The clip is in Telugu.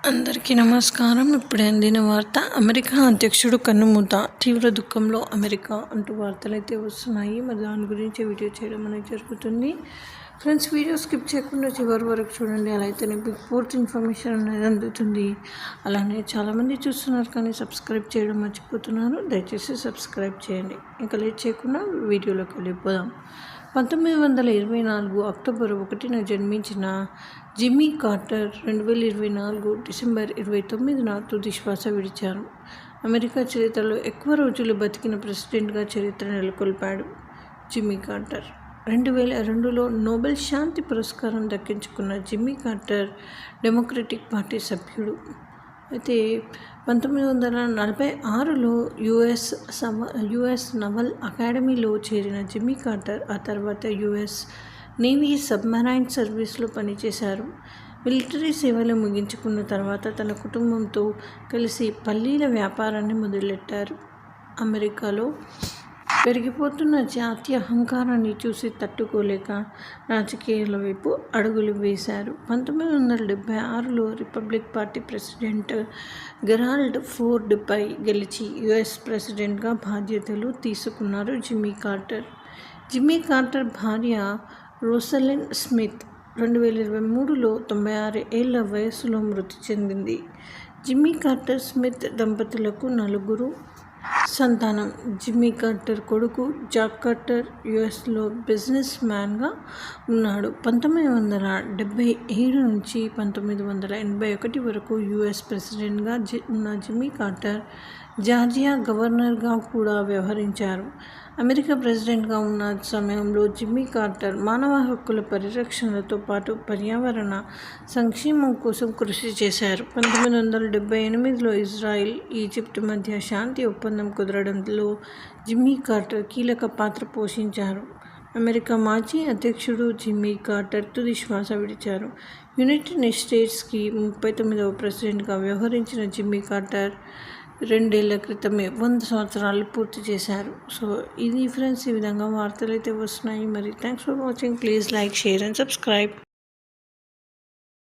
అందరికీ నమస్కారం. ఇప్పుడే అందిన వార్త. అమెరికా అధ్యక్షుడు కన్నుమూత, తీవ్ర దుఃఖంలో అమెరికా అంటూ వార్తలు అయితే వస్తున్నాయి. మరి దాని గురించి వీడియో చేయడం అనేది జరుగుతుంది. ఫ్రెండ్స్, వీడియో స్కిప్ చేయకుండా చివరి వరకు చూడండి. అలా అయితేనే మీకు పూర్తి ఇన్ఫర్మేషన్ అనేది అందుతుంది. అలానే చాలామంది చూస్తున్నారు కానీ సబ్స్క్రైబ్ చేయడం మర్చిపోతున్నారు. దయచేసి సబ్స్క్రైబ్ చేయండి. ఇంకా లేట్ చేయకుండా వీడియోలోకి వెళ్ళిపోదాం. 1924 అక్టోబర్ 1న జన్మించిన జిమ్మీ కార్టర్ 2024 డిసెంబర్ 29న తుది శ్వాస విడిచారు. అమెరికా చరిత్రలో ఎక్కువ రోజులు బతికిన ప్రెసిడెంట్గా చరిత్ర నెలకొల్పాడు జిమ్మీ కార్టర్. 2002లో నోబెల్ శాంతి పురస్కారం దక్కించుకున్న జిమ్మీ కార్టర్ డెమోక్రటిక్ పార్టీ సభ్యుడు. అయితే 1946లో యుఎస్ నవల్ అకాడమీలో చేరిన జిమ్మీ కార్టర్ ఆ తర్వాత యుఎస్ నేవీ సబ్మరైన్ సర్వీస్లో పనిచేశారు. మిలిటరీ సేవలు ముగించుకున్న తర్వాత తన కుటుంబంతో కలిసి పల్లీల వ్యాపారాన్ని మొదలెట్టారు. అమెరికాలో పెరిగిపోతున్న జాతీయ అహంకారాన్ని చూసి తట్టుకోలేక రాజకీయాల వైపు అడుగులు వేశారు. 1976లో రిపబ్లిక్ పార్టీ ప్రెసిడెంట్ గెరాల్డ్ ఫోర్డ్పై గెలిచి యుఎస్ ప్రెసిడెంట్గా బాధ్యతలు తీసుకున్నారు జిమ్మీ కార్టర్. జిమ్మీ కార్టర్ భార్య రోసలిన్ స్మిత్ 2023లో 96 ఏళ్ల వయసులో మృతి చెందింది. జిమ్మీ కార్టర్ స్మిత్ దంపతులకు 4 సంతానం. జిమ్మీ కార్టర్ కొడుకు జాక్ కార్టర్ యుఎస్లో బిజినెస్ మ్యాన్గా ఉన్నాడు. 1977 నుంచి 1981 వరకు యుఎస్ ప్రెసిడెంట్గా ఉన్న జిమ్మీ కార్టర్ జార్జియా గవర్నర్గా కూడా వ్యవహరించారు. అమెరికా ప్రెసిడెంట్గా ఉన్న సమయంలో జిమ్మీ కార్టర్ మానవ హక్కుల పరిరక్షణతో పాటు పర్యావరణ సంక్షేమం కోసం కృషి చేశారు. 1978లో ఇజ్రాయిల్, ఈజిప్ట్ మధ్య శాంతి ఒప్పందం కుదరడంలో జిమ్మీ కార్టర్ కీలక పాత్ర పోషించారు. అమెరికా మాజీ అధ్యక్షుడు జిమ్మీ కార్టర్ తుది శ్వాస విడిచారు. యునైటెడ్ స్టేట్స్కి 39వ ప్రెసిడెంట్గా వ్యవహరించిన జిమ్మీ కార్టర్ 2 ఏళ్ల క్రితమే 100 సంవత్సరాలు పూర్తి చేశారు. సో ఇది ఫ్రెండ్స్, ఈ విధంగా వార్తలు అయితే వస్తున్నాయి. మరి thanks for watching. Please like, share and subscribe.